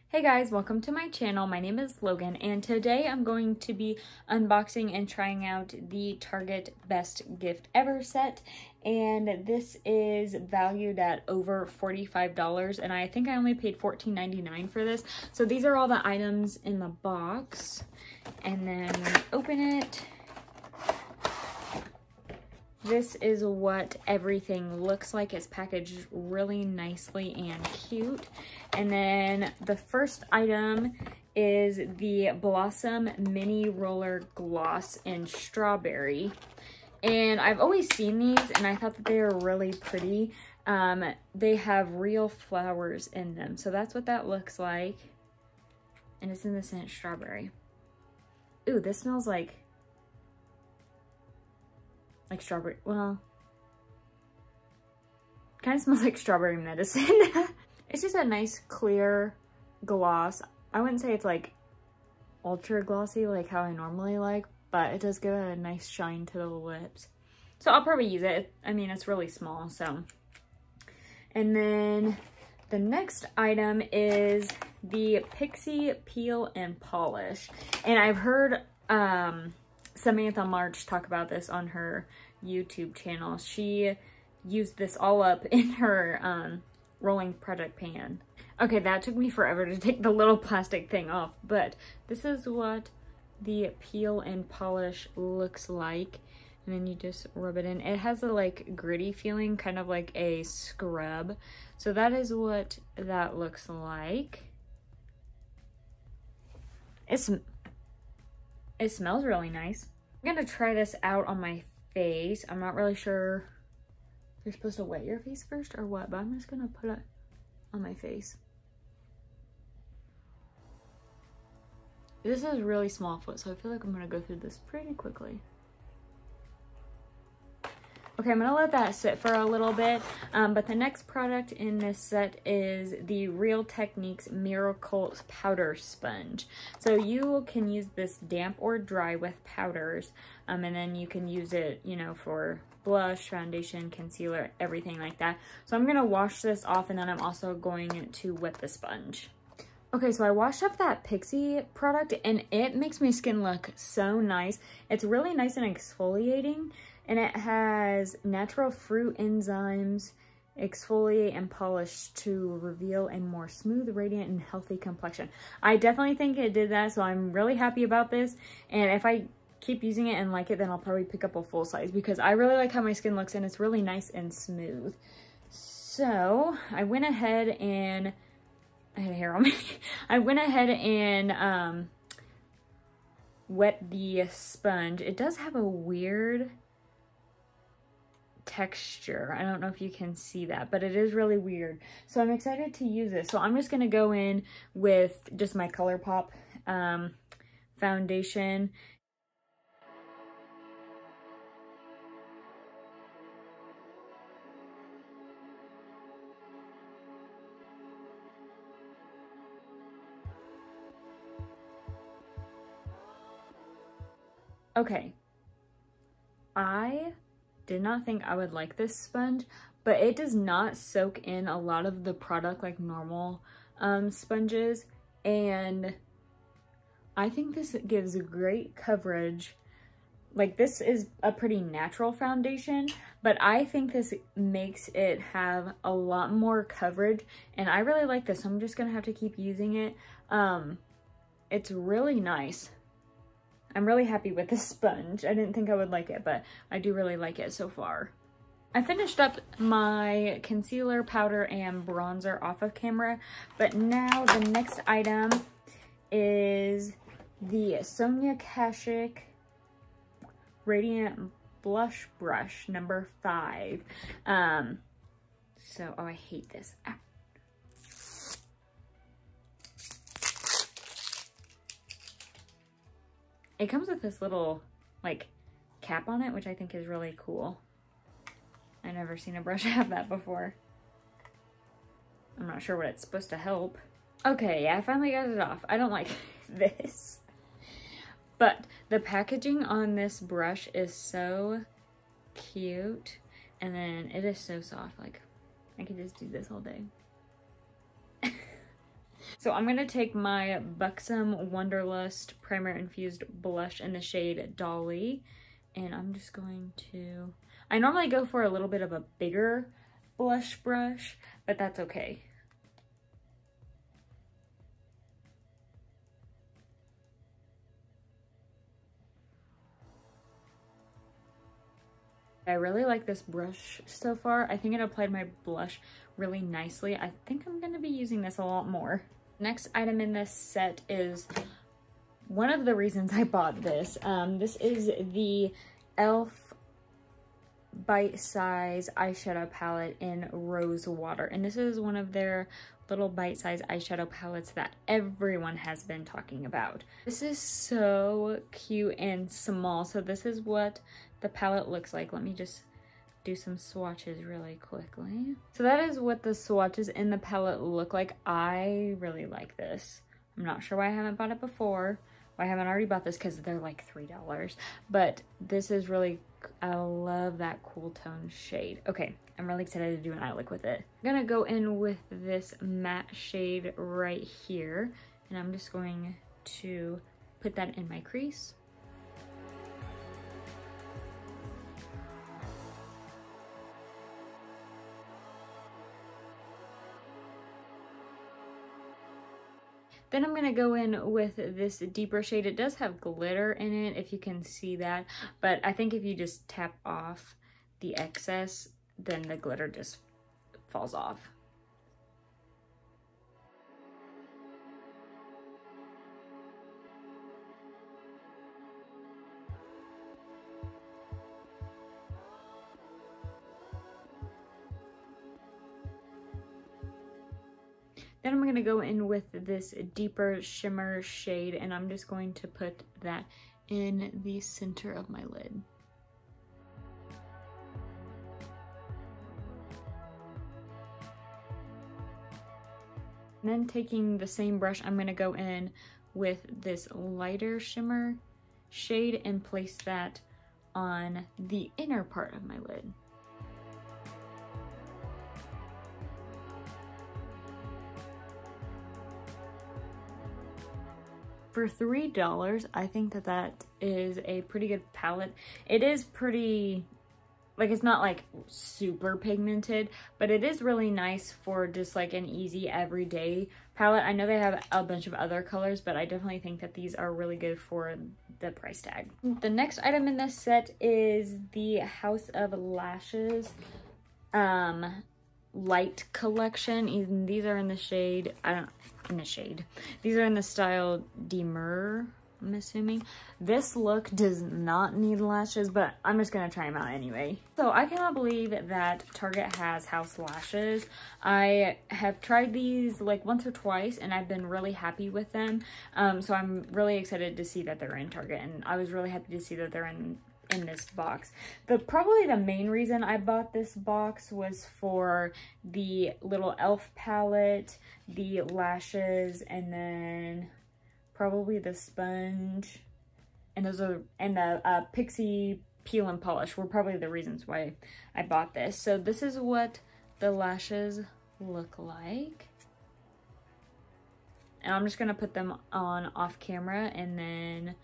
Hey guys, welcome to my channel. My name is Logan and today I'm going to be unboxing and trying out the Target Best Gift Ever set, and this is valued at over $45 and I think I only paid $14.99 for this. So these are all the items in the box, and then when you open it, this is what everything looks like. It's packaged really nicely and cute. And then the first item is the Blossom Mini Roller Gloss in Strawberry. And I've always seen these and I thought that they were really pretty. They have real flowers in them. So that's what that looks like. And it's in the scent Strawberry. Ooh, this smells like strawberry. Well, kind of smells like strawberry medicine. It's just a nice clear gloss. I wouldn't say it's like ultra glossy like how I normally like, but it does give it a nice shine to the lips. So I'll probably use it. I mean, it's really small, so. And then the next item is the Pixi Peel and Polish. And I've heard Samantha March talk about this on her YouTube channel. She used this all up in her rolling project pan. Okay, that took me forever to take the little plastic thing off, but this is what the peel and polish looks like. And then you just rub it in. It has a like gritty feeling, kind of like a scrub. So that is what that looks like. It smells really nice. I'm gonna try this out on my face. I'm not really sure if you're supposed to wet your face first or what, but I'm just gonna put it on my face. This is really small foot, so I feel like I'm gonna go through this pretty quickly. Okay, I'm gonna let that sit for a little bit, but the next product in this set is the Real Techniques Miracle Powder Sponge. So you can use this damp or dry with powders, and then you can use it, you know, for blush, foundation, concealer, everything like that. So I'm gonna wash this off, and then I'm also going to wet the sponge. Okay, so I washed up that Pixi product, and it makes my skin look so nice. It's really nice and exfoliating. And it has natural fruit enzymes, exfoliate and polish to reveal a more smooth, radiant, and healthy complexion. I definitely think it did that, so I'm really happy about this. And if I keep using it and like it, then I'll probably pick up a full size because I really like how my skin looks and it's really nice and smooth. So I went ahead and, I had hair on me. I went ahead and wet the sponge. It does have a weird texture. I don't know if you can see that, but it is really weird. So I'm excited to use this. So I'm just going to go in with just my ColourPop foundation. Okay. I did not think I would like this sponge, but it does not soak in a lot of the product like normal sponges, and I think this gives great coverage. Like, this is a pretty natural foundation, but I think this makes it have a lot more coverage, and I really like this, so I'm just gonna have to keep using it. It's really nice. I'm really happy with this sponge. I didn't think I would like it, but I do really like it so far. I finished up my concealer, powder, and bronzer off of camera, but now the next item is the Sonia Kashuk Radiant Blush Brush number 5. Oh, I hate this. Ah. It comes with this little, like, cap on it, which I think is really cool. I've never seen a brush have that before. I'm not sure what it's supposed to help. Okay, yeah, I finally got it off. I don't like this. But the packaging on this brush is so cute. And then it is so soft. Like, I could just do this all day. So I'm going to take my Buxom Wanderlust Primer Infused Blush in the shade Dolly. And I'm just going to... I normally go for a little bit of a bigger blush brush, but that's okay. I really like this brush so far. I think it applied my blush really nicely. I think I'm going to be using this a lot more. Next item in this set is one of the reasons I bought this. This is the e.l.f. Bite Size eyeshadow palette in Rose Water. And this is one of their little bite-size eyeshadow palettes that everyone has been talking about. This is so cute and small. So this is what the palette looks like. Let me just do some swatches really quickly. So that is what the swatches in the palette look like. I really like this. I'm not sure why I haven't bought it before. Why I haven't already bought this, because they're like $3. But this is really, I love that cool tone shade. Okay, I'm really excited to do an eye look with it. I'm gonna go in with this matte shade right here, and I'm just going to put that in my crease. Then I'm gonna go in with this deeper shade. It does have glitter in it, if you can see that, but I think if you just tap off the excess, then the glitter just falls off. Then I'm going to go in with this deeper shimmer shade, and I'm just going to put that in the center of my lid. And then taking the same brush, I'm going to go in with this lighter shimmer shade and place that on the inner part of my lid. For $3, I think that that is a pretty good palette. It is pretty, like, it's not like super pigmented, but it is really nice for just like an easy everyday palette. I know they have a bunch of other colors, but I definitely think that these are really good for the price tag. The next item in this set is the House of Lashes Lite collection. Even these are in the shade, these are in the style Demure, I'm assuming. This look does not need lashes, but I'm just gonna try them out anyway. So I cannot believe that Target has house lashes. I have tried these like once or twice and I've been really happy with them. So I'm really excited to see that they're in Target, and I was really happy to see that they're in this box. Probably the main reason I bought this box was for the little e.l.f. palette, the lashes, and then probably the sponge, and the Pixi peel and polish were probably the reasons why I bought this. So this is what the lashes look like, and I'm just gonna put them on off camera and then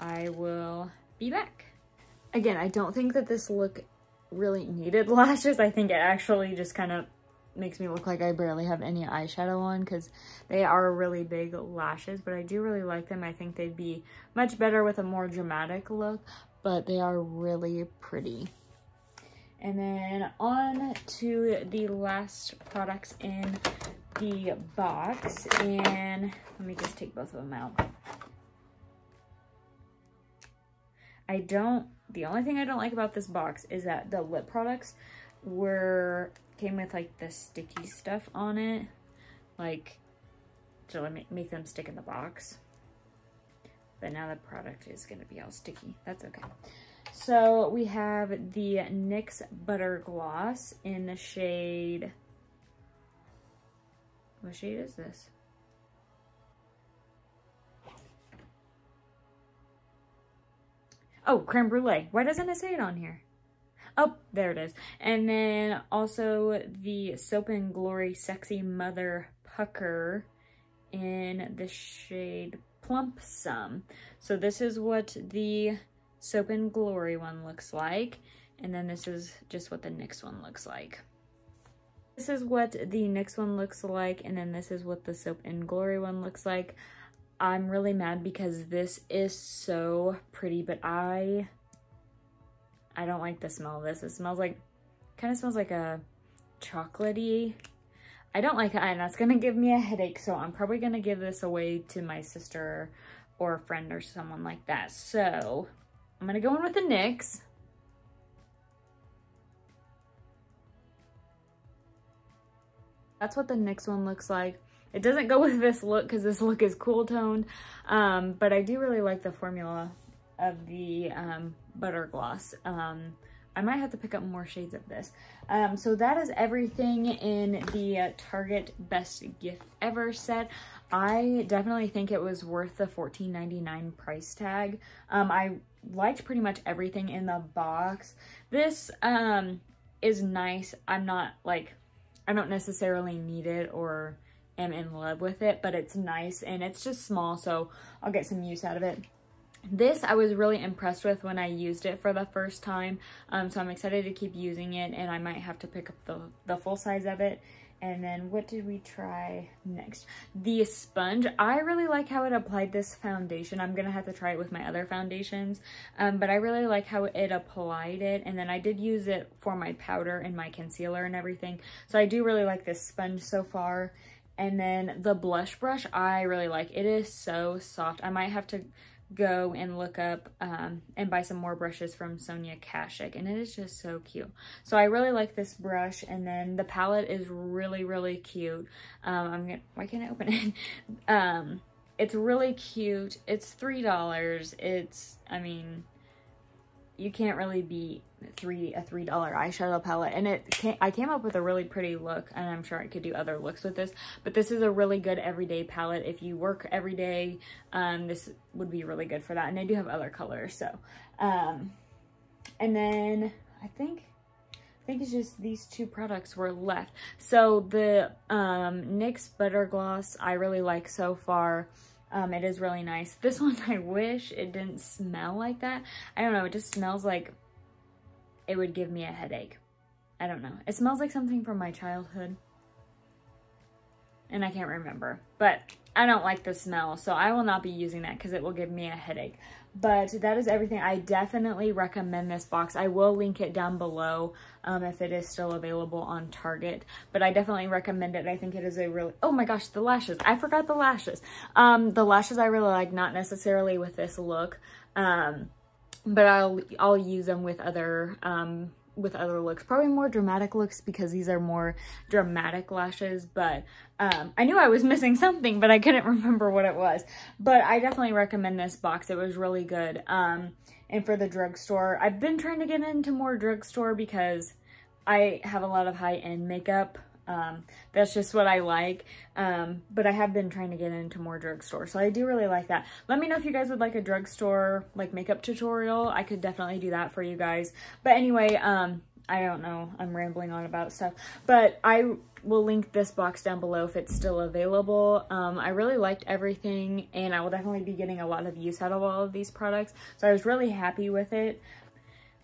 I will be back. Again, I don't think that this look really needed lashes. I think it actually just kind of makes me look like I barely have any eyeshadow on, because they are really big lashes, but I do really like them. I think they'd be much better with a more dramatic look, but they are really pretty. And then on to the last products in the box, and let me just take both of them out. The only thing I don't like about this box is that the lip products came with like the sticky stuff on it, like to make them stick in the box. But now the product is gonna be all sticky. That's okay. So we have the NYX Butter Gloss in the shade, what shade is this? Oh, Crème Brûlée. Why doesn't it say it on here? Oh, there it is. And then also the Soap and Glory Sexy Mother Pucker in the shade Plums. So this is what the Soap and Glory one looks like, and then this is just what the NYX one looks like. This is what the NYX one looks like, and then this is what the Soap and Glory one looks like. I'm really mad because this is so pretty, but I don't like the smell of this. It smells like, kind of smells like a chocolatey. I don't like it, and that's gonna give me a headache, so I'm probably gonna give this away to my sister or a friend or someone like that. So I'm gonna go in with the NYX. That's what the NYX one looks like. It doesn't go with this look because this look is cool toned, but I do really like the formula of the butter gloss. I might have to pick up more shades of this. So that is everything in the Target Best Gift Ever set. I definitely think it was worth the $14.99 price tag. I liked pretty much everything in the box. This is nice. I'm not like, I don't necessarily need it or am in love with it, but it's nice and it's just small, so I'll get some use out of it. This I was really impressed with when I used it for the first time, so I'm excited to keep using it, and I might have to pick up the full size of it. And then what did we try next? The sponge. I really like how it applied this foundation. I'm gonna have to try it with my other foundations, but I really like how it applied it. And then I did use it for my powder and my concealer and everything, so I do really like this sponge so far. And then the blush brush, I really like. It is so soft. I might have to go and look up and buy some more brushes from Sonia Kashuk, and it is just so cute. So I really like this brush. And then the palette is really, really cute. Why can't I open it? It's really cute. It's $3. It's, I mean, you can't really beat a $3 eyeshadow palette, and I came up with a really pretty look, and I'm sure I could do other looks with this, but this is a really good everyday palette. If you work every day, this would be really good for that. And I do have other colors, so and then I think it's just these two products were left. So the NYX Butter Gloss I really like so far. It is really nice. This one, I wish it didn't smell like that. I don't know, it just smells like it would give me a headache. I don't know. It smells like something from my childhood, and I can't remember, but I don't like the smell, so I will not be using that because it will give me a headache. But that is everything. I definitely recommend this box. I will link it down below if it is still available on Target, but I definitely recommend it. I think it is a really, oh my gosh, the lashes. I forgot the lashes. The lashes I really like, not necessarily with this look, but I'll use them with other looks, probably more dramatic looks, because these are more dramatic lashes. But I knew I was missing something, but I couldn't remember what it was. But I definitely recommend this box. It was really good. And for the drugstore, I've been trying to get into more drugstore because I have a lot of high-end makeup. That's just what I like. But I have been trying to get into more drugstore, so I do really like that. Let me know if you guys would like a drugstore like makeup tutorial. I could definitely do that for you guys. But anyway, I don't know, I'm rambling on about stuff, but I will link this box down below if it's still available. I really liked everything, and I will definitely be getting a lot of use out of all of these products, so I was really happy with it.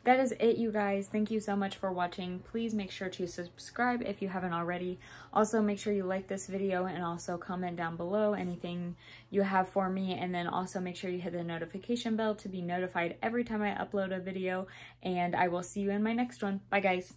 That is it, you guys. Thank you so much for watching. Please make sure to subscribe if you haven't already. Also, make sure you like this video, and also comment down below anything you have for me. And then also make sure you hit the notification bell to be notified every time I upload a video. And I will see you in my next one. Bye, guys.